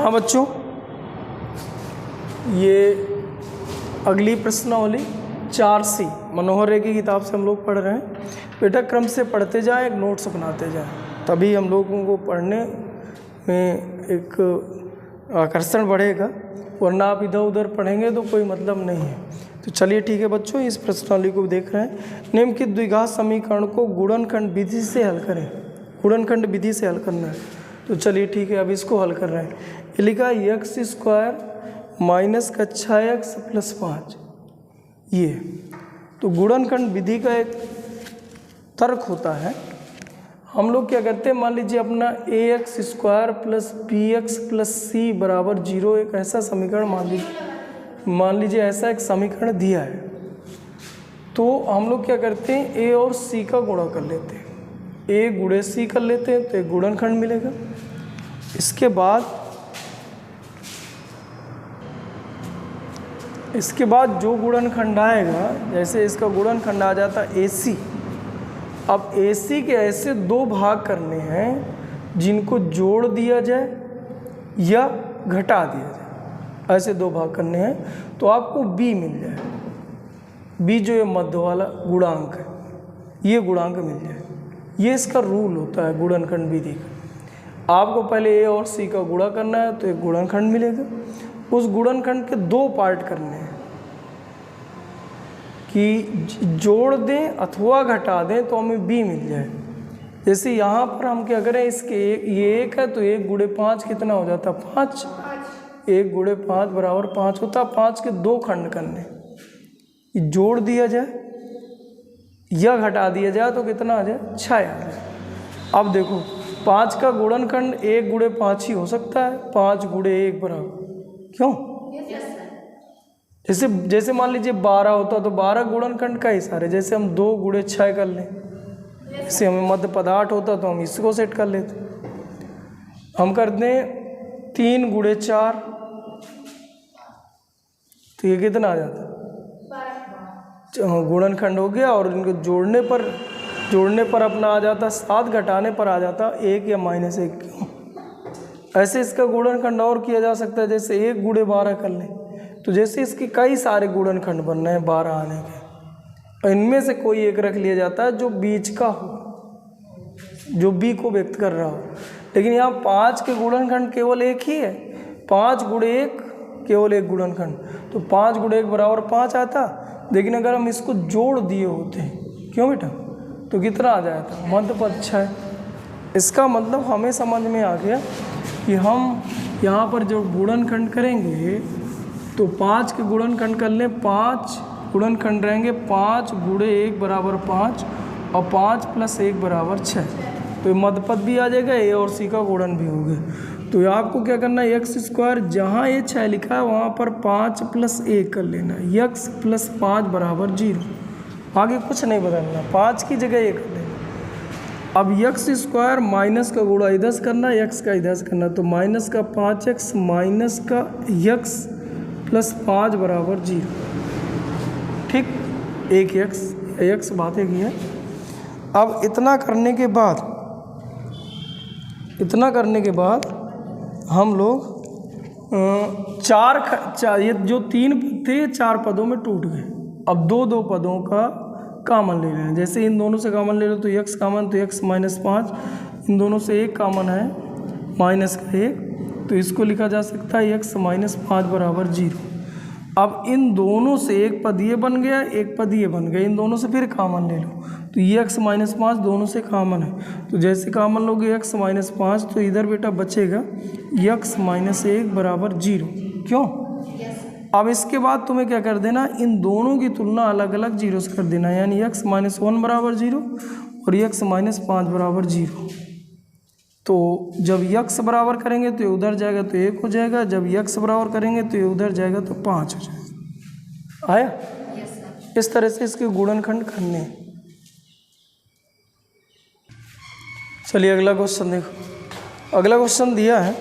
हाँ बच्चों, ये अगली प्रश्नावली 4C मनोहर रे की किताब से हम लोग पढ़ रहे हैं। बेटा क्रम से पढ़ते जाएं, एक नोट्स बनाते जाएं, तभी हम लोगों को पढ़ने में एक आकर्षण बढ़ेगा, वरना आप इधर उधर पढ़ेंगे तो कोई मतलब नहीं है। तो चलिए ठीक है बच्चों, इस प्रश्नावली को देख रहे हैं। निम्नलिखित द्विघात समीकरण को गुणनखंड विधि से हल करें। गुणनखंड विधि से हल करना है, तो चलिए ठीक है, अब इसको हल कर रहे हैं। ये लिखा है x² माइनस का 6x प्लस 5। ये तो गुणनखंड विधि का एक तर्क होता है। हम लोग क्या करते हैं, मान लीजिए अपना ax² plus bx plus c बराबर 0 एक ऐसा समीकरण मान लीजिए ऐसा एक समीकरण दिया है, तो हम लोग क्या करते हैं a और c का गुणा कर लेते हैं, a गुणे c कर लेते हैं तो एक गुणनखंड मिलेगा। इसके बाद जो गुणनखंड आएगा, जैसे इसका गुणनखंड आ जाता है AC। अब AC के ऐसे दो भाग करने हैं जिनको जोड़ दिया जाए या घटा दिया जाए, ऐसे दो भाग करने हैं तो आपको B मिल जाए। B जो ये मध्य वाला गुणांक है, ये गुणांक मिल जाए। ये इसका रूल होता है गुणनखंड विधि का। आपको पहले A और C का गुणा करना है तो एक गुणनखंड मिलेगा। उस गुणनखंड के दो पार्ट करने हैं कि जोड़ दें अथवा घटा दें तो हमें B मिल जाए। जैसे यहाँ पर हम क्या करें, इसके ये 1 है तो 1 गुणे 5 कितना हो जाता है 5। 1 गुणे 5 बराबर 5 होता। 5 के दो खंड करने, जोड़ दिया जाए या घटा दिया जाए तो कितना आ जाए 6 आ जाए। अब देखो 5 का गुणनखंड 1 गुणे 5 ही हो सकता है, 5 गुणे 1 बराबर, क्यों? जैसे मान लीजिए 12 होता तो 12 गुणनखंड का हिस्सा है। जैसे हम 2 गुणे 6 कर लें, जैसे हमें मध्य पदार्थ होता तो हम इसको सेट कर लेते। हम करते हैं 3 गुणे 4 तो ये कितना आ जाता है, गुणनखंड हो गया। और इनको जोड़ने पर अपना आ जाता 7, घटाने पर आ जाता 1 या -1। क्यों? ऐसे इसका गुणनखंड और किया जा सकता है। जैसे 1 गुणे 12 कर लें तो जैसे इसके कई सारे गुणनखंड बनने हैं 12 आने के, इनमें से कोई एक रख लिया जाता है जो बीच का हो, जो B को व्यक्त कर रहा हो। लेकिन यहाँ 5 के गुणनखंड केवल एक ही है, 5 गुणे 1 केवल एक गुणनखंड, तो 5 गुणे 1 बराबर 5 आता। लेकिन अगर हम इसको जोड़ दिए होते, क्यों बेटा, तो कितना आ जाता मध्य पद 6। इसका मतलब हमें समझ में आ गया कि हम यहाँ पर जो गुणनखंड करेंगे तो 5 के गुणनखंड कर लें, 5 गुणनखंड रहेंगे, 5 गुणे 1 बराबर 5 और 5 प्लस 1 बराबर 6। तो ये मध्य पद भी आ जाएगा, A और C का गुणन भी हो गया। तो आपको क्या करना है, x², जहाँ ये 6 लिखा है वहाँ पर 5 प्लस 1 कर लेना है, x प्लस 5 बराबर 0। आगे कुछ नहीं बदलना, 5 की जगह 1 कर लेना। अब x² माइनस का गुणा इधर से करना, x का इधर से करना, तो माइनस का 5x माइनस का x प्लस 5 बराबर 0। ठीक, एक x बात एक ही है। अब इतना करने के बाद हम लोग ये जो 3 पद थे 4 पदों में टूट गए। अब 2 पदों का कॉमन ले लें। जैसे इन दोनों से कॉमन ले लो तो x कॉमन, तो x माइनस 5, इन दोनों से 1 कॉमन है माइनस का 1, तो इसको लिखा जा सकता है x माइनस 5 बराबर 0। अब इन दोनों से एक पद ये बन गया, एक पद ये बन गया, इन दोनों से फिर कॉमन ले लो तो ये x माइनस 5 दोनों से कॉमन है। तो जैसे कॉमन लोगे x माइनस 5 तो इधर बेटा बचेगा x माइनस 1 बराबर 0। क्यों? अब इसके बाद तुम्हें क्या कर देना, इन दोनों की तुलना अलग अलग 0 से कर देना, यानी x माइनस 1 बराबर 0 और x माइनस 5 बराबर 0। तो जब x बराबर करेंगे तो ये उधर जाएगा तो 1 हो जाएगा, जब x बराबर करेंगे तो ये उधर जाएगा तो 5 हो जाएगा। आया? इस तरह से इसके गुणनखंड करने हैं। चलिए अगला क्वेश्चन देखो। अगला क्वेश्चन दिया है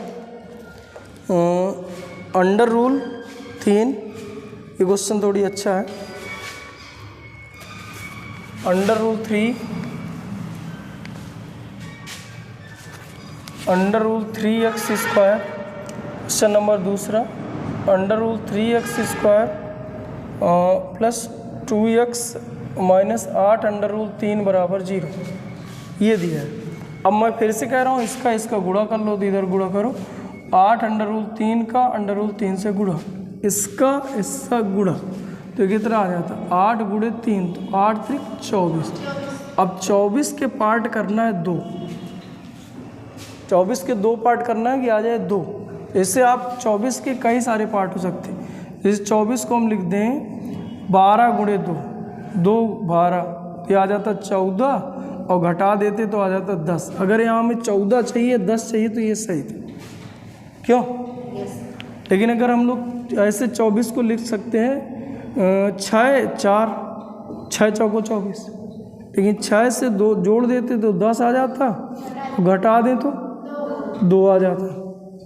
अंडर रूल 3। ये क्वेश्चन थोड़ी अच्छा है। Under root 3 3x² question number दूसरा, under root 3x² plus 2x minus 8 under root 3 बराबर 0 ये दिया है। अब मैं फिर से कह रहा हूँ इसका गुणा कर लो, तो इधर गुणा करो, 8 अंडर रूल 3 का अंडर रूल 3 से गुणा, इसका गुणा, तो कितना आ जाता, 8 गुणे 3, तो 8 3 24। अब 24 के पार्ट करना है 2, 24 के 2 पार्ट करना है कि आ जाए 2। इससे आप 24 के कई सारे पार्ट हो सकते हैं। जैसे 24 को हम लिख दें 12 गुणे 2, 2 12, ये आ जाता 14, और घटा देते तो आ जाता 10। अगर यहाँ में 14 चाहिए 10 चाहिए तो ये सही था, क्यों? लेकिन अगर हम लोग ऐसे 24 को लिख सकते हैं 6 4, 6 चौको 24, लेकिन 6 से 2 जोड़ देते तो 10 आ जाता, घटा दें तो 2 आ जाता।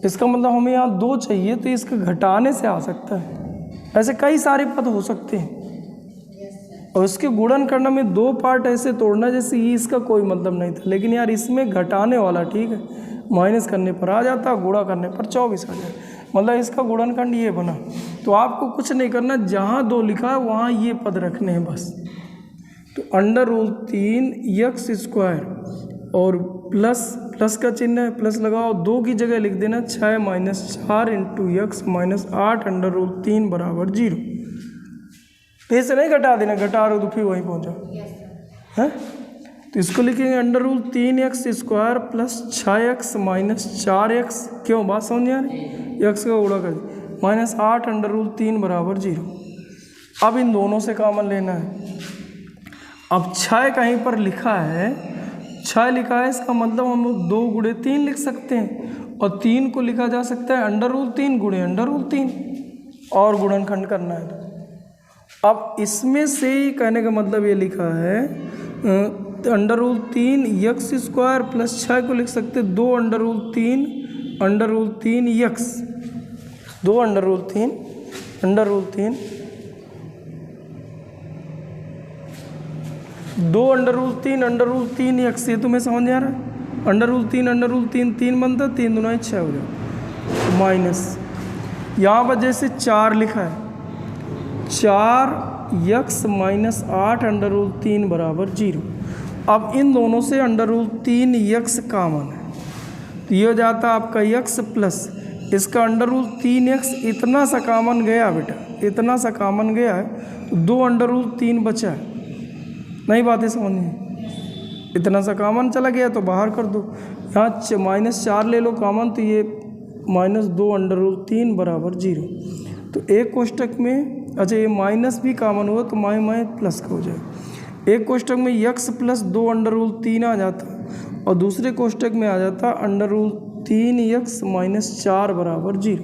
इसका मतलब हमें यहाँ 2 चाहिए तो इसके घटाने से आ सकता है। ऐसे कई सारे पद हो सकते हैं, और इसके गुणन करने में 2 पार्ट ऐसे तोड़ना जैसे ये इसका कोई मतलब नहीं था, लेकिन यार इसमें घटाने वाला ठीक है, माइनस करने पर आ जाता, गुणा करने पर 24 आ जाए, मतलब इसका गुणनखंड ये बना। तो आपको कुछ नहीं करना, जहाँ 2 लिखा है वहाँ ये पद रखने हैं बस। तो अंडर रूल 3x² और प्लस का चिन्ह है, प्लस लगाओ, 2 की जगह लिख देना 6 minus 4 into x minus 8 under root 3 बराबर 0। फिर से नहीं घटा देना, घटा रहे तो फिर वहीं पहुँचो है। तो इसको लिखेंगे under root 3x² plus 6x minus 4x, क्यों बात समझ आ रही, x का गुणा कर दी, माइनस 8 अंडर रूल 3 बराबर 0। अब इन दोनों से कॉमन लेना है। अब 6 कहीं पर लिखा है, 6 लिखा है, इसका मतलब हम लोग 2 गुणे 3 लिख सकते हैं, और 3 को लिखा जा सकता है अंडर रूल 3 गुणे अंडर रूल 3, और गुणनखंड करना है। अब इसमें से कहने का मतलब ये लिखा है अंडर रूल 3x² प्लस 6 को लिख सकते 2 under root 3 x, 2 under root 3 2 under root 3 x, ये तुम्हें समझ आ रहा है। अंडर रूल 3 3 बनता, 3 दूना 6 हो जाता, माइनस यहाँ पर जैसे 4 लिखा है, 4x माइनस 8 अंडर रूल 3 बराबर 0। अब इन दोनों से अंडर रूल 3x कॉमन है, तो ये हो जाता आपका x प्लस इसका अंडर रूल 3x, इतना सा कॉमन गया बेटा, इतना सा कॉमन गया है, तो 2 अंडर रूल 3 बचा है। नहीं बातें समझनी, इतना सा कॉमन चला गया तो बाहर कर दो, यहाँ माइनस 4 ले लो कॉमन, तो ये माइनस 2 अंडर रूल 3 बराबर 0। तो एक कोष्टक में, अच्छा ये माइनस भी कॉमन हुआ तो माइ प्लस का हो जाएगा। एक कोष्टक में x प्लस 2 अंडर रूल 3 आ जाता, और दूसरे कोष्टक में आ जाता अंडर रूल 3x माइनस 4 बराबर 0।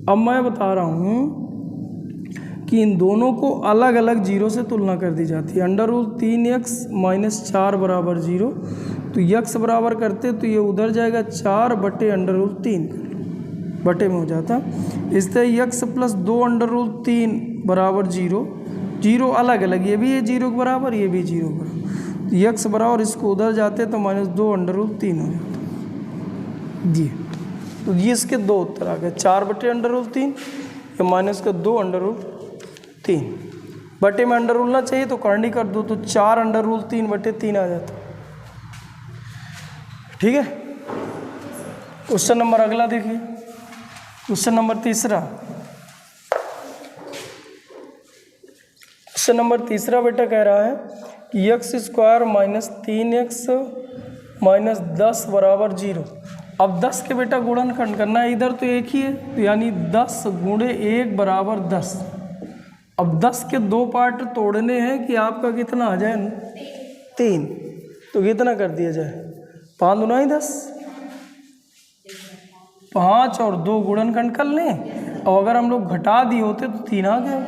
अब मैं बता रहा हूँ कि इन दोनों को अलग अलग 0 से तुलना कर दी जाती है। अंडर रूल 3x माइनस 4 बराबर 0, तो x बराबर करते तो ये उधर जाएगा 4 बटे अंडर रूल 3 बटे में हो जाता। इस तरह x प्लस 2 अंडर रूल 3 बराबर 0, 0 अलग अलग, ये भी है 0 के बराबर, ये भी 0 के बराबर, तो x बराबर इसको उधर जाते तो माइनस 2 अंडर रूल 3 हो जाता जी। तो ये इसके 2 उत्तर आ गए, 4 बटे अंडर रूल 3 या माइनस का 2 अंडर रूल 3। बटे में अंडर रूल ना चाहिए तो करनी कर दो, तो 4 अंडर रूल 3 बटे 3 आ जाता। ठीक है, क्वेश्चन नंबर अगला देखिए, क्वेश्चन नंबर तीसरा। क्वेश्चन नंबर तीसरा बेटा कह रहा है कि x² माइनस 3x माइनस 10 बराबर 0। अब 10 के बेटा गुणनखंड करना है, इधर तो एक ही है, तो यानी 10 गुणे 1 बराबर 10। अब 10 के 2 पार्ट तोड़ने हैं कि आपका कितना आ जाए 3, तो कितना कर दिया जाए 5 दूना ही 10, 5 और 2 गुणनखंड कर लें, और अगर हम लोग घटा दिए होते तो 3 आ गया।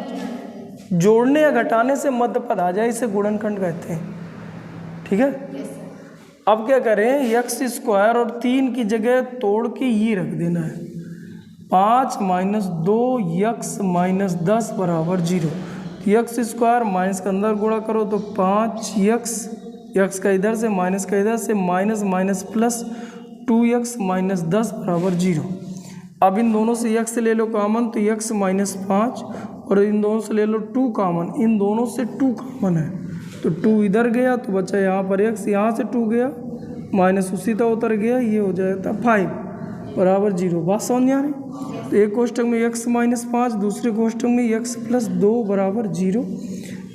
जोड़ने या घटाने से मध्य पद आ जाए, इसे गुणनखंड कहते हैं। ठीक है, अब क्या करें, x² और 3 की जगह तोड़ के ये रख देना है, 5 माइनस 2x माइनस 10 बराबर 0। x² माइनस का अंदर गुणा करो तो 5x का इधर से माइनस का इधर से, minus minus plus 2x minus 10 बराबर 0। अब इन दोनों से x ले लो कॉमन, तो x -5, और इन दोनों से ले लो 2 कॉमन, इन दोनों से 2 कॉमन है, तो 2 इधर गया तो बचा यहाँ पर x, यहाँ से 2 गया माइनस उसी तरह उतर गया, ये हो जाता 5 बराबर 0। बात समझ में आ रही? तो एक कोष्टक में x -5, दूसरे कोष्टक में x + 2 बराबर 0।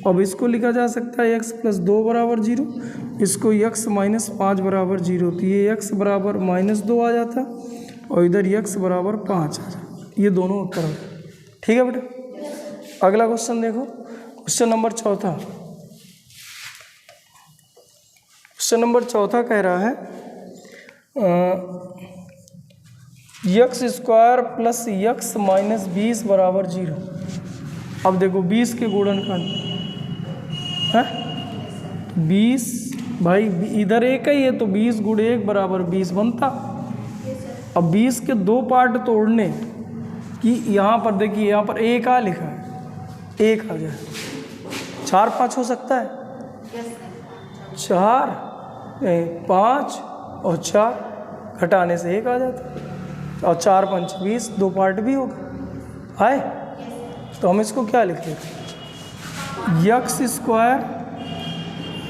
अब इसको लिखा जा सकता है x + 2 बराबर 0, इसको x -5 बराबर 0, तो ये x बराबर -2 आ जाता और इधर x बराबर 5 आ जाता। ये दोनों उत्तर हो गए। ठीक है बेटा, अगला क्वेश्चन देखो, क्वेश्चन नंबर 4। क्वेश्चन नंबर 4 कह रहा है x² + x -20 बराबर 0। अब देखो 20 के गुणनखंड है 20, भाई इधर एक ही है तो 20 × 1 बराबर 20 बनता। अब 20 के 2 पार्ट तोड़ने कि यहाँ पर देखिए, यहाँ पर 1 आ लिखा है, 1 आ जाए, 4 5 हो सकता है, 4 5 और 4 घटाने से 1 आ जाता, और 4 5 20, 2 पार्ट भी होगा आए। तो हम इसको क्या लिख देते, x²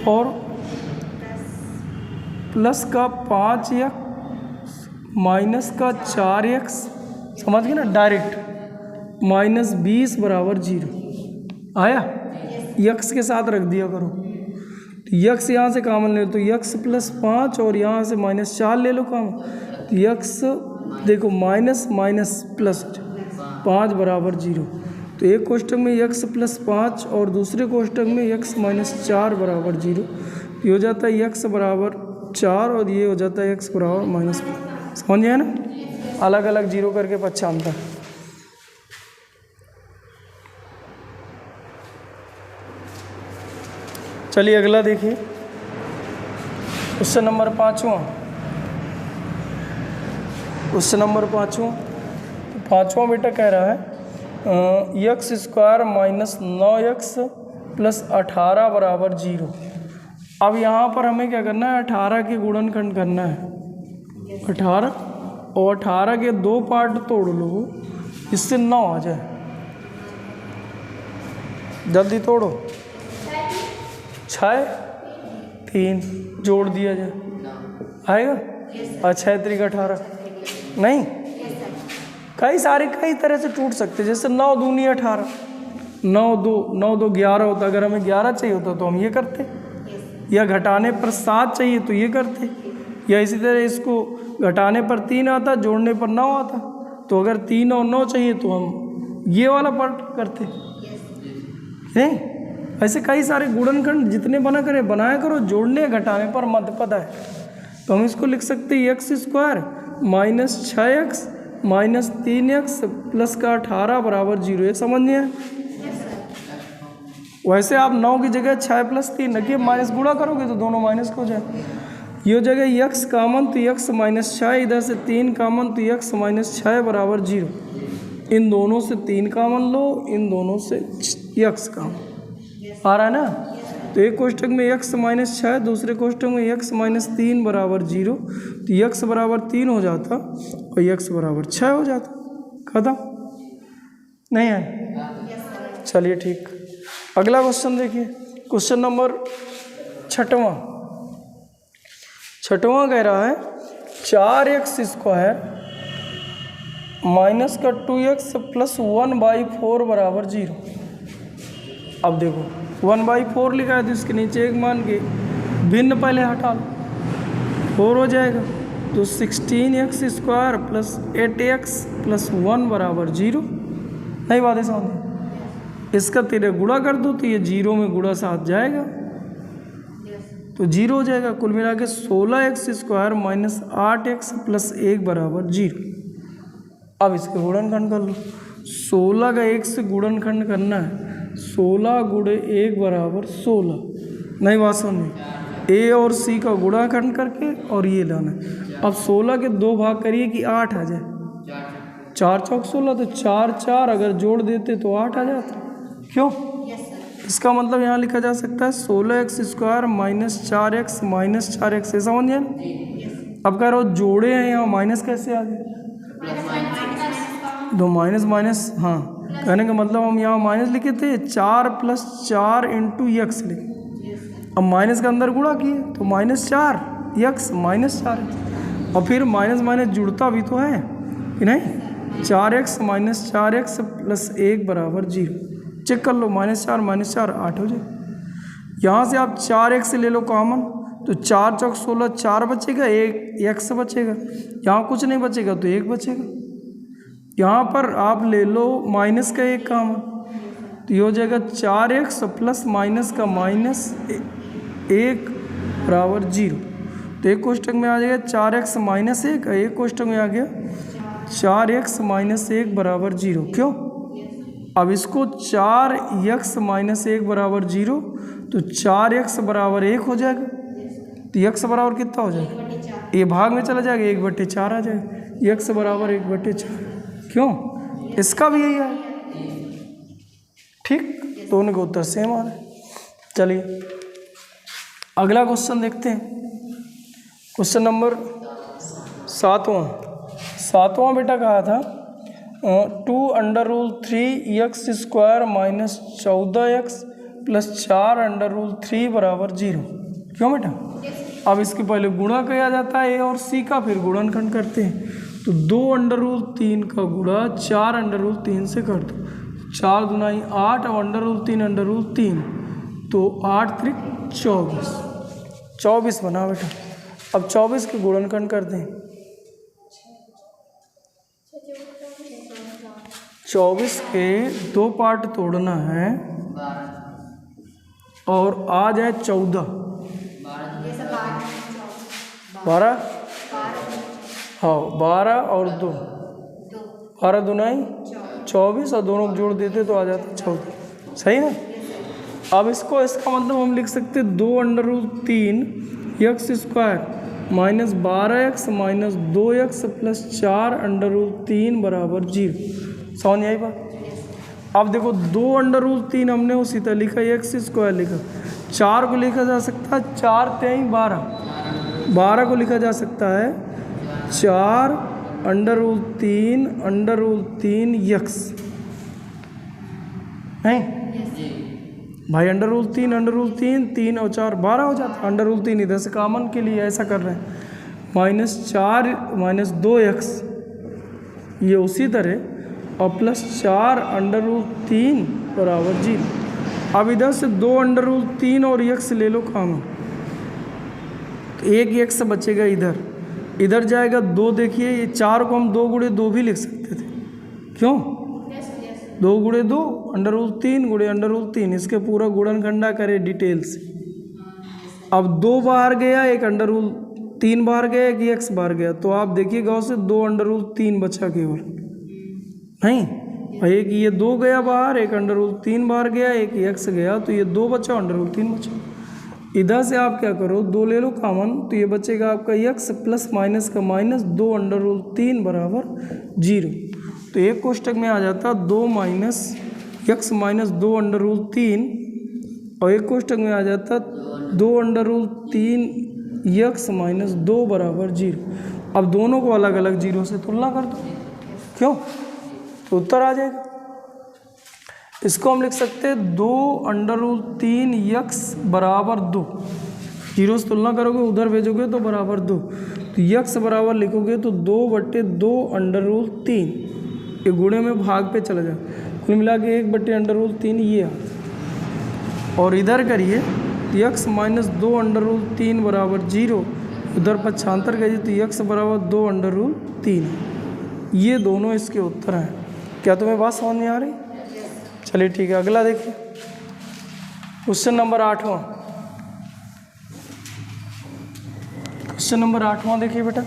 और प्लस का 5x माइनस का 4x, समझ गए ना, डायरेक्ट -20 बराबर 0 आया। x के साथ रख दिया करो, तो x यहाँ से कॉमन ले लो, तो x + 5 और यहाँ से -4 ले लो कॉमन, तो x देखो माइनस प्लस 5 बराबर 0। तो एक कोष्टक में x + 5 और दूसरे कोष्टक में x -4 बराबर 0, ये हो जाता है x बराबर 4 और ये हो जाता है x बराबर -5। समझ गए ना, अलग अलग 0 करके पहचानता है। चलिए अगला देखिए, क्वेश्चन नंबर 5वां। क्वेश्चन नंबर 5वां बेटा कह रहा है x² - 9x + 18 बराबर 0। अब यहाँ पर हमें क्या करना है, 18 के गुणनखंड करना है, 18 और 18 के 2 पार्ट तोड़ लो, इससे 9 आ जाए, जल्दी तोड़ो, 6 3 जोड़ दिया जाए आएगा, और 6 3 18 नहीं, कई तरह से टूट सकते, जैसे 9 दूनी 18, 9 2 11 होता, अगर हमें 11 चाहिए होता तो हम ये करते, या घटाने पर 7 चाहिए तो ये करते, या इसी तरह इसको घटाने पर 3 आता, जोड़ने पर 9 आता, तो अगर 3 और 9 चाहिए तो हम ये वाला पार्ट करते नहीं। ऐसे कई सारे गुणनखंड जितने बनाया करो, जोड़ने घटाने पर मत पता है, तो हम इसको लिख सकते हैं x² - 6x - 3x प्लस का 18 बराबर 0। ये समझ नहीं है? वैसे आप 9 की जगह 6 + 3 रखिए, माइनस गुणा करोगे तो दोनों माइनस हो जाए। ये जगह x कॉमन तो x -6, इधर से 3 कॉमन तो x -6 बराबर 0। इन दोनों से 3 कॉमन लो, इन दोनों से x कॉमन आ रहा है ना। तो एक कोष्टक में x -6, दूसरे कोष्टक में x -3 बराबर 0, तो x बराबर 3 हो जाता और x बराबर 6 हो जाता। खत्म नहीं है? चलिए ठीक, अगला क्वेश्चन देखिए, क्वेश्चन नंबर 6वां कह रहा है 4x² माइनस का 2x + 1/4 बराबर 0। अब देखो 1/4 लिखा है तो इसके नीचे 1 मान के भिन्न पहले हटा लो, 4 हो जाएगा, तो 16x² + 8x + 1 बराबर 0। नहीं बात है समझ, इसका तेरे गुणा कर दो तो ये 0 में गुणा 7 जाएगा तो 0 हो जाएगा। कुल मिला के 16x² - 8x + 1 बराबर 0। अब इसके गुणनखंड कर लो, 16 का 1 से गुणनखंड करना है, 16 × 1 बराबर 16। नहीं बात समझ, a और c का गुणाखंड करके और ये लाना है। अब 16 के 2 भाग करिए कि 8 आ जाए, 4 चौक 16, तो 4 4 अगर जोड़ देते तो 8 आ जाता। क्यों? इसका मतलब यहाँ लिखा जा सकता है 16x² - 4x - 4x। समझिए, अब कह रहा हूँ जोड़े हैं, यहाँ माइनस कैसे आ गए? दो माइनस माइनस, हाँ कहने का मतलब हम यहाँ माइनस लिखे थे, 4 + 4 इंटू यक्स लिखे। अब माइनस के अंदर गुणा किए तो -4 यक्स -4 और फिर माइनस माइनस जुड़ता भी तो है कि नहीं, 4x - 4x + 1 = 0। चेक कर लो, -4 - 4 8 हो जाए। यहाँ से आप 4x ले लो कॉमन, तो 4 × 4 = 16, 4 बचेगा, 1 x बचेगा, यहाँ कुछ नहीं बचेगा तो 1 बचेगा। यहाँ पर आप ले लो माइनस का 1 कॉमन, तो ये हो जाएगा 4x + माइनस का -1 = 0। तो एक कोष्टक में आ जाएगा 4x - 1, एक कोष्टक में आ गया 4x - 1 = 0। क्यों? अब इसको 4x - 1 = 0, तो 4x = 1 हो जाएगा, तो x बराबर कितना हो जाएगा, ये भाग में चला जाएगा, 1/4 आ जाएगा, x = 1/4। क्यों? इसका भी यही है, ठीक, दोनों के उत्तर सेम आ रहे हैं। चलिए अगला क्वेश्चन देखते हैं, क्वेश्चन नंबर 7वां बेटा कहा था 2√3x² - 14x + 4√3 = 0। क्यों बेटा? अब इसके पहले गुणा किया जाता है a और c का, फिर गुणनखंड करते हैं। तो 2√3 का गुणा 4√3 से कर दो, 4 दूनी 8 और √3 तो 8 × 3 = 24 बना बेटा। अब 24 के गुणनखंड करते हैं, 24 के 2 पार्ट तोड़ना है और आ जाए 14 12, हाँ 12 और 2 12 दूनी 24 और दोनों जोड़ देते तो आ जाता 14, सही ना। अब इसको, इसका मतलब हम लिख सकते 2√3x² - 12x - 2x + 4√3 = 0। समझ आई बात? अब देखो 2√3 हमने उसी तरह लिखा, x² लिखा, 4 को लिखा जा सकता है 4 × 3 = 12, 12 को लिखा जा सकता है 4√3 x, नहीं भाई, √3 3 और 4 12 हो जाता है, √3 इधर से कॉमन के लिए ऐसा कर रहे हैं, -4 - 2x ये उसी तरह और +4 √3 = 0। अब इधर से 2√3 और x ले लो कॉमन, तो 1 x बचेगा, इधर जाएगा 2। देखिए ये 4 को हम 2 × 2 भी लिख सकते थे, क्यों? 2 × 2 √3 × √3, इसके पूरा गुणनखंडा करें डिटेल से। अब 2 बाहर गया, एक √3 बाहर गया, एक x बाहर गया, तो आप देखिएगा उससे 2√3 बचा केवल, नहीं भाई, एक ये 2 गया बाहर, एक √3 बाहर गया, एक x गया, तो ये 2 बचा, √3 बचा। इधर से आप क्या करो, 2 ले लो कॉमन, तो ये बचेगा आपका x + माइनस का माइनस 2√3 = 0। तो एक कोष्टक में आ जाता 2 - x - 2√3 और एक कोष्टक में आ जाता 2√3 x - 2 = 0। अब दोनों को अलग अलग 0 से तुलना कर दो, क्यों? तो उत्तर आ जाएगा। इसको हम लिख सकते हैं 2√3 x = 2, 0 से तुलना करोगे, उधर भेजोगे तो = 2, तो x बराबर लिखोगे तो 2/2√3, ये गुणे में भाग पे चला जाए, कुल मिला के 1/√3 ये आ, और इधर करिए तो x - 2√3 = 0, उधर पक्षांतर करिए तो x = 2√3। ये दोनों इसके उत्तर हैं। क्या तुम्हें बात समझ में आ रही? चलिए ठीक है, अगला देखिए, क्वेश्चन नंबर 8वां। क्वेश्चन नंबर 8वां देखिए बेटा,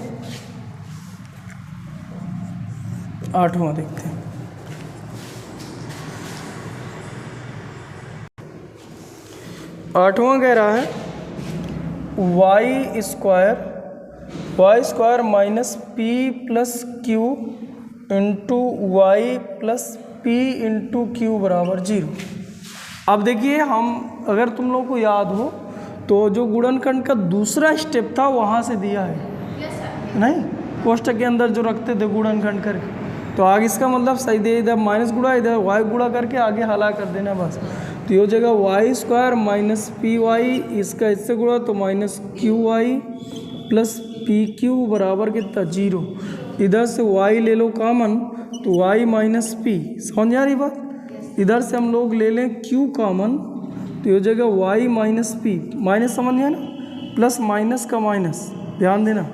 8वां देखते हैं। आठवां कह रहा है y² - p + q × y + p × q = 0। अब देखिए, हम अगर तुम लोग को याद हो तो जो गुणनखंड का दूसरा स्टेप था वहाँ से दिया है, नहीं कोष्टक के अंदर जो रखते थे गुणनखंड करके, तो आगे इसका मतलब सही दे, इधर माइनस गुणा इधर वाई गुणा करके आगे हला कर देना बस। तो ये हो जाएगा y square minus p y, इसका इससे गुणा तो minus q y plus p q बराबर कितना 0। इधर से y ले लो कॉमन तो y माइनस पी, समझ आ रही बात। इधर से हम लोग ले लें q कॉमन तो ये हो जाएगा y माइनस पी, माइनस समझ गया ना, प्लस माइनस का माइनस ध्यान देना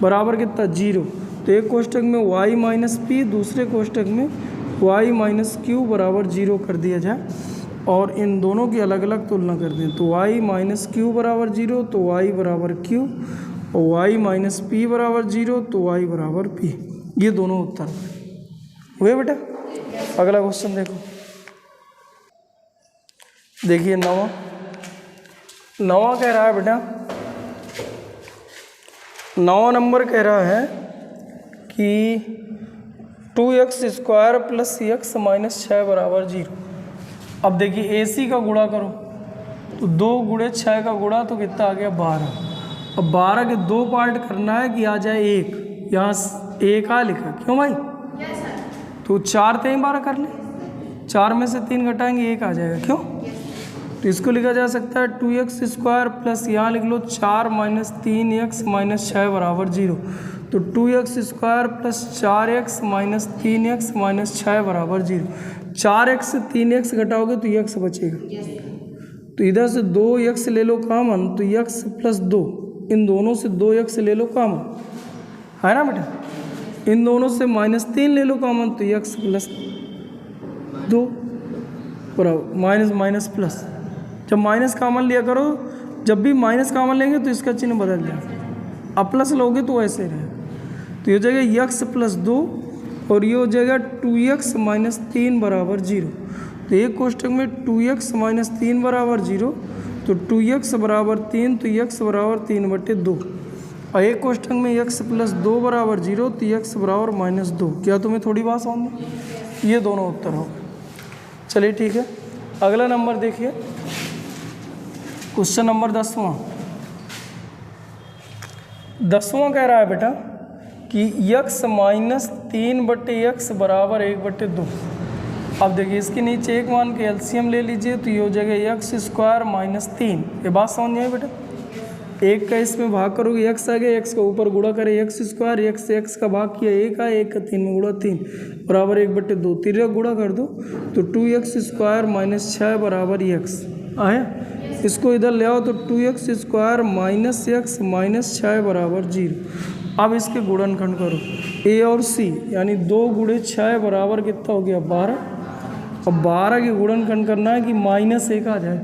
बराबर कितना 0। तो एक कोष्टक में y माइनस पी, दूसरे कोष्टक में y माइनस क्यू बराबर 0 कर दिया जाए और इन दोनों की अलग अलग तुलना कर दें। तो y माइनस क्यू बराबर 0 तो y बराबर q और y माइनस पी बराबर 0 तो y बराबर p। ये दोनों उत्तर हुए बेटा। अगला क्वेश्चन देखो, देखिए नवा कह रहा है बेटा, 9 नंबर कह रहा है कि 2x square plus x minus 6 बराबर 0। अब देखिए AC का गुणा करो तो 2 गुणे 6 का गुणा तो कितना आ गया 12। अब 12 के 2 पार्ट करना है कि आ जाए 1, यहाँ 1 आ लिखा, क्यों भाई? तो 4 3 12 कर ले, 4 में से 3 घटाएंगे 1 आ जाएगा, क्यों? तो इसको लिखा जा सकता है 2x स्क्वायर प्लस यहाँ लिख लो 4 माइनस 3x माइनस 6 बराबर 0। तो 2x square plus 4x minus 3x minus 6 बराबर 0। 4x से 3x घटाओगे तो x बचेगा। तो इधर से 2x ले लो कॉमन तो x प्लस 2, इन दोनों से 2x ले लो कॉमन, है ना बेटा। इन दोनों से माइनस 3 ले लो कॉमन तो x प्लस 2 बराबर माइनस माइनस प्लस। जब माइनस कॉमन लिया करो, जब भी माइनस कॉमन लेंगे तो इसका चिन्ह बदल जाए, अब प्लस लोगे तो ऐसे रहे। तो ये हो जाएगा x प्लस 2 और ये हो जाएगा 2x माइनस 3 बराबर 0। तो एक कोष्टक में 2x माइनस 3 बराबर 0 तो 2x बराबर 3 तो x बराबर 3/2 और एक कोष्टक में x प्लस 2 बराबर 0 तो x बराबर माइनस 2। क्या तुम्हें थोड़ी बात समझ में? ये दोनों उत्तर हो। चलिए ठीक है, अगला नंबर देखिए, क्वेश्चन नंबर 10वां कह रहा है बेटा कि x माइनस 3/x बराबर 1/2। अब देखिए इसके नीचे एक मान के एलसीएम ले लीजिए तो ये हो जाएगा x स्क्वायर माइनस 3। ये बात समझ में आई बेटा। एक का इसमें भाग करोगे x आ गया, x का ऊपर गुणा करे x स्क्वायर, x से x का भाग किया 1 आया, 1 का 3 में गुणा 3 बराबर 1/2। 3 का गुणा कर दो तो 2x स्क्वायर माइनस 6 बराबर x आया। इसको इधर ले आओ तो 2x square minus x minus 6 बराबर 0। अब इसके गुणनखंड करो a और c यानी 2 गुणे 6 बराबर कितना हो गया 12। अब 12 के गुणनखंड करना है कि माइनस 1 आ जाए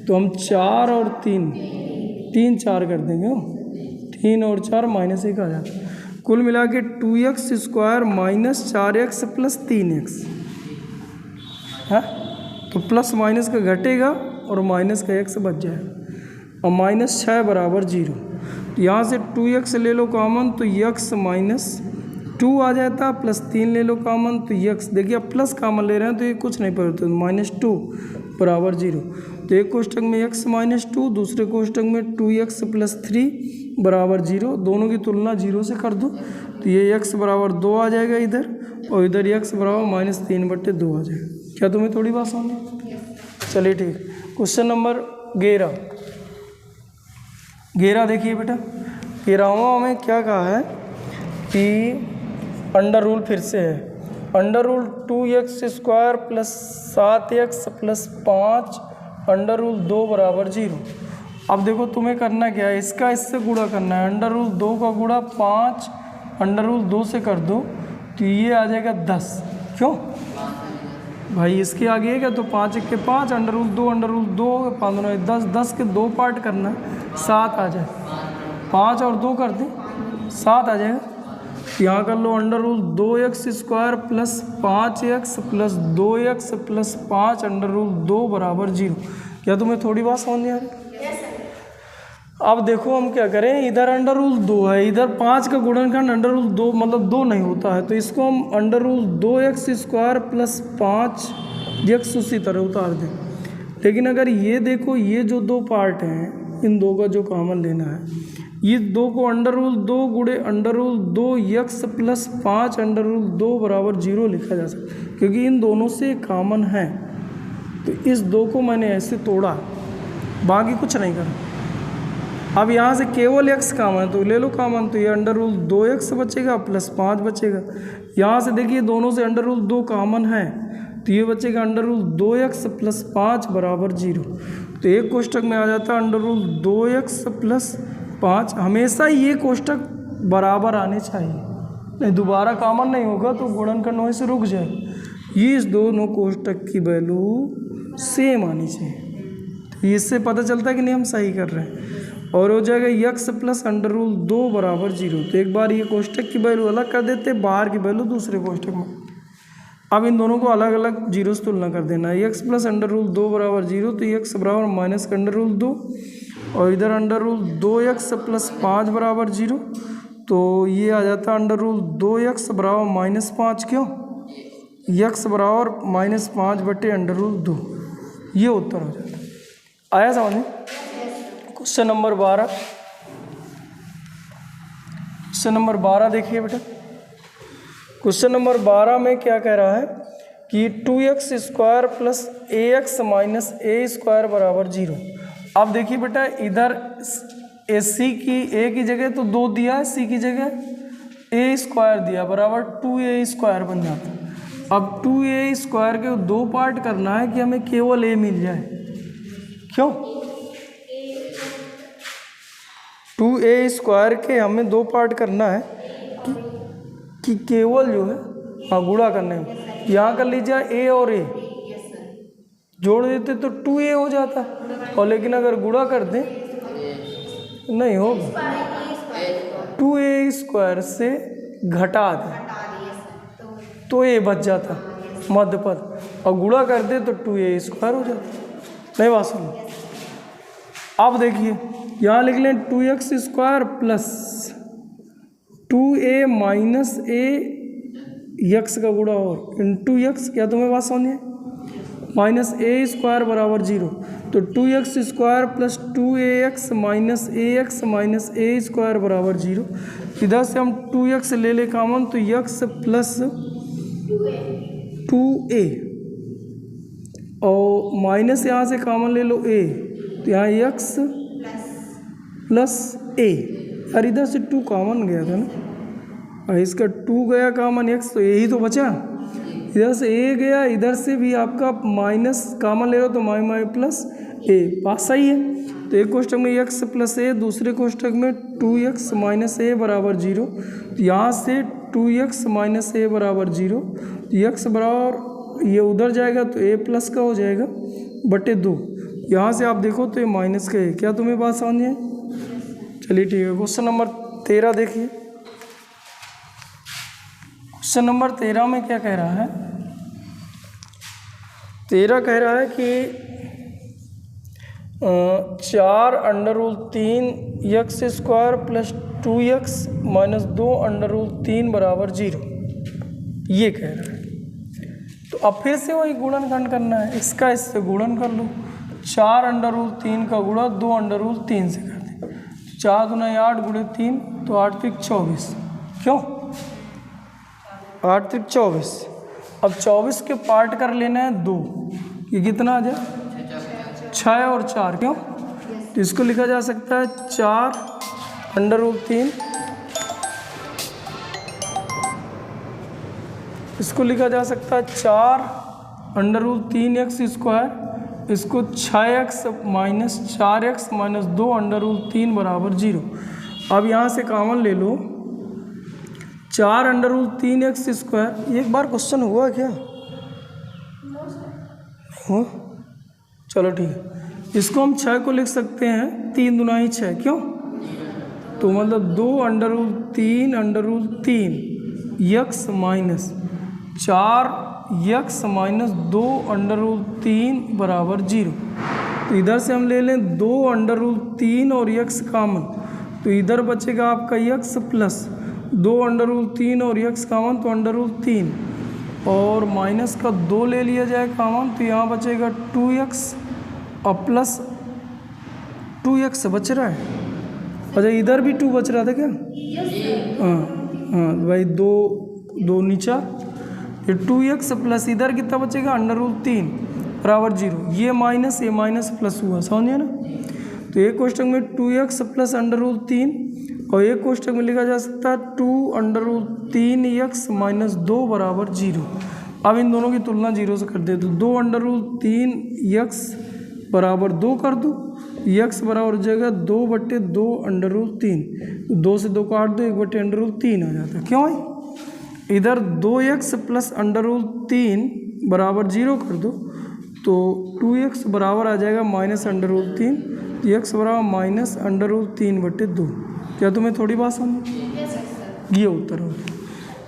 तो हम 4 और 3 4 कर देंगे, 3 और 4 माइनस 1 आ जाता है। कुल मिला के 2x square minus 4x plus 3x है, तो प्लस माइनस का घटेगा और माइनस का x बच जाएगा और माइनस 6 बराबर 0। तो यहाँ से 2x ले लो कॉमन तो x माइनस 2 आ जाता, प्लस 3 ले लो कॉमन तो x, देखिए अब प्लस कॉमन ले रहे हैं तो ये कुछ नहीं पड़ता, माइनस 2 बराबर 0। तो एक कोष्टक में x माइनस 2, दूसरे कोष्टक में 2x प्लस 3 बराबर 0। दोनों की तुलना 0 से कर दो तो ये x बराबर 2 आ जाएगा इधर और इधर x बराबर माइनस 3/2 आ जाएगा। क्या तुम्हें थोड़ी बात समझ में? चलिए ठीक। क्वेश्चन नंबर 11 देखिए बेटा, 13वां में क्या कहा है कि अंडर रूल फिर से है, under root 2x square plus 7x plus 5 under root 2 बराबर 0। अब देखो तुम्हें करना क्या है, इसका इससे गुणा करना है। अंडर रूल 2 का गुणा 5 अंडर रूल 2 से कर दो तो ये आ जाएगा 10। क्यों भाई, इसके आगे है क्या, तो 5 1 के 5 अंडर रूल 2 5 9 10, 10 के 2 पार्ट करना है 7 आ जाए, 5 और 2 कर दें 7 आ जाएगा। यहाँ कर लो under root 2x square plus 5x plus 2x plus 5 under root 2 बराबर 0। क्या तुम्हें थोड़ी बात समझ नहीं आ रही? अब देखो हम क्या करें, इधर अंडर रूल 2 है, इधर 5 का गुणनखंड अंडर रूल 2 मतलब 2 नहीं होता है, तो इसको हम under root 2x square plus 5x उसी तरह उतार दें। लेकिन अगर ये देखो, ये जो 2 पार्ट हैं इन 2 का जो कॉमन लेना है, ये 2 को अंडर रूल 2 गुणे under root 2 x plus 5 under root 2 बराबर 0 लिखा जा सकता है, क्योंकि इन दोनों से कॉमन है। तो इस 2 को मैंने ऐसे तोड़ा, बाकी कुछ नहीं करा। अब यहाँ से केवल x कॉमन है तो ले लो कॉमन, तो ये अंडर रूल 2x बचेगा प्लस 5 बचेगा। यहाँ से देखिए दोनों से अंडर रूल 2 कॉमन है, तो ये बचेगा अंडर रूल 2x प्लस 5 बराबर 0। तो एक कोष्टक में आ जाता है अंडर रूल 2x प्लस 5। हमेशा ये कोष्टक बराबर आने चाहिए, नहीं दोबारा कॉमन नहीं होगा तो गुणनखंड होने से रुक जाए। ये इस दोनों कोष्टक की वैल्यू सेम आनी चाहिए, तो इससे पता चलता है कि नहीं हम सही कर रहे हैं। और हो जाएगा यक्स प्लस अंडर रूल 2 बराबर 0। तो एक बार ये कोष्टक की वैल्यू अलग कर देते, बाहर की वैल्यू दूसरे कोष्टक में। अब इन दोनों को अलग अलग जीरो से तुलना कर देना है। यक्स प्लस अंडर रूल 2 बराबर 0, तो यक्स बराबर माइनस का अंडर रूल 2, और इधर अंडर रूल 2x प्लस 5 बराबर 0। तो ये आ जाता है अंडर रूल 2x बराबर माइनस 5, क्यों यक्स बराबर माइनस 5 बटे अंडर रूल 2। ये उत्तर हो जाता है। आया समझ में? क्वेश्चन नंबर 12, क्वेश्चन नंबर 12 देखिए बेटा। क्वेश्चन नंबर 12 में क्या कह रहा है कि 2x square plus ax minus a square बराबर 0। अब देखिए बेटा, इधर सी की a की जगह तो 2 दिया है, सी की जगह a स्क्वायर दिया बराबर 2a स्क्वायर बन जाता है। अब 2a स्क्वायर के 2 पार्ट करना है कि हमें केवल a मिल जाए, क्यों 2a स्क्वायर के हमें 2 पार्ट करना है कि केवल जो है, हाँ गुणा करने में यहाँ कर लीजिए a और a जोड़ देते तो 2a हो जाता, और लेकिन अगर गुणा कर दें नहीं होगा, 2a स्क्वायर से घटा दें तो a बच जाता मध्य पद, और गुणा कर दे तो 2a स्क्वायर हो जाता। नहीं बात सुनो, अब देखिए यहाँ लिख लें 2x square plus 2a minus a x का गुणा और इंटू यक्स। क्या तुम्हें बात समझ है? माइनस a स्क्वायर बराबर 0, तो 2x square plus 2ax minus ax minus a square बराबर 0। इधर से हम 2x ले ले कॉमन, तो x प्लस 2a और माइनस यहाँ से कॉमन ले लो a, तो यहाँ x प्लस a, और इधर से 2 कॉमन गया था ना, और इसका 2 गया कॉमन x, तो यही तो बचा। इधर से a गया, इधर से भी आपका माइनस कॉमन ले लो तो माई प्लस a, बात सही है। तो एक कोष्टक में x प्लस a, दूसरे कोष्टक में 2x माइनस a बराबर 0। तो यहाँ से 2x माइनस a बराबर 0, तो x बराबर ये उधर जाएगा तो a प्लस का हो जाएगा बटे 2। यहाँ से आप देखो तो ये माइनस का है। क्या तुम्हें बात समझ है? चलिए ठीक है। क्वेश्चन नंबर 13 देखिए। क्वेश्चन नंबर 13 में क्या कह रहा है? 13 कह रहा है कि 4 under root 3 x square plus 2x minus 2 under root 3 बराबर 0, ये कह रहा है। तो अब फिर से वही गुणनखंड करना है, इसका इससे गुणन कर लो। 4 अंडर रूल 3 का गुणा 2 अंडर रूल 3 से कर दें, 4 दूना 8 गुणे 3, तो 8 त्रिक 24, क्यों 8 त्रिक 24। अब 24 के पार्ट कर लेना है 2, ये कितना आ जाए 6 और 4, क्यों, तो इसको लिखा जा सकता है 4 अंडर रूल 3, इसको लिखा जा सकता है 4 अंडर रूल 3x स्क्वायर, इसको 6x minus 4x minus 2 under root 3 बराबर 0। अब यहाँ से कॉमन ले लो 4 अंडर रूल 3x स्क्वायर। एक बार क्वेश्चन हुआ क्या? हुआ? चलो ठीक है, इसको हम 6 को लिख सकते हैं 3 दूना 6, क्यों, तो मतलब 2 under root 3 x minus 4 x minus 2 under root 3 बराबर 0। तो इधर से हम ले लें 2 अंडर रूल 3 और यक्स कॉमन, तो इधर बचेगा आपका यक्स प्लस 2 अंडर रूल 3 और यक्स कॉमन, तो अंडर रूल 3 और माइनस का 2 ले लिया जाए कॉमन, तो यहाँ बचेगा 2x और प्लस 2x बच रहा है, अच्छा इधर भी 2 बच रहा था क्या? हाँ हाँ भाई, दो नीचा, ये 2x प्लस इधर कितना बचेगा √3 बराबर 0। ये माइनस प्लस हुआ, समझिए ना। तो एक क्वेश्चन में 2x प्लस √3 और एक क्वेश्चन में लिखा जा सकता है 2√3x माइनस 2 बराबर 0। अब इन दोनों की तुलना 0 से कर दे तो 2√3x बराबर 2 कर दूँ, x बराबर हो जाएगा 2/2 √3। 2 से 2 काट दो, 1/√3 आ जाता है। क्यों है? इधर 2x प्लस √3 बराबर 0 कर दो तो 2x बराबर आ जाएगा -√3, x बराबर -√3/2। क्या तुम्हें थोड़ी बात समझ? ये उत्तर हो।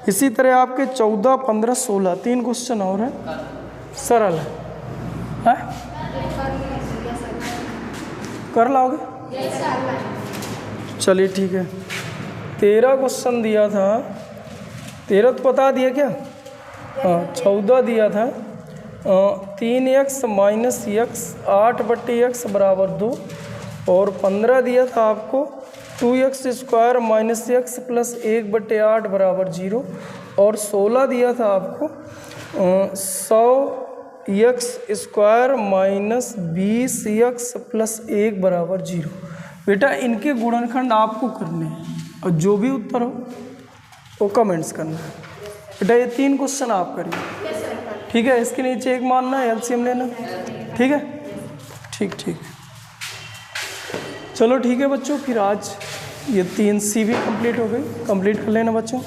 इसी तरह आपके 14, 15, 16 3 क्वेश्चन और हैं, सरल है? कर लाओगे? चलिए ठीक है। 13 क्वेश्चन दिया था, 13 तो बता दिया क्या? हाँ 14 दिया था 3x माइनस x 8/x बराबर 2, और 15 दिया था आपको 2x² माइनस x प्लस 1/8 बराबर 0, और 16 दिया था आपको 100x² माइनस 20x प्लस 1 बराबर 0। बेटा इनके गुणनखंड आपको करने हैं और जो भी उत्तर हो वो कमेंट्स करना है। बेटा ये 3 क्वेश्चन आप करिए, ठीक है? इसके नीचे एक मानना है, एलसीएम लेना, ठीक है? ठीक। चलो ठीक है बच्चों, फिर आज ये 3 सी भी कंप्लीट हो गई, कंप्लीट कर लेना बच्चों।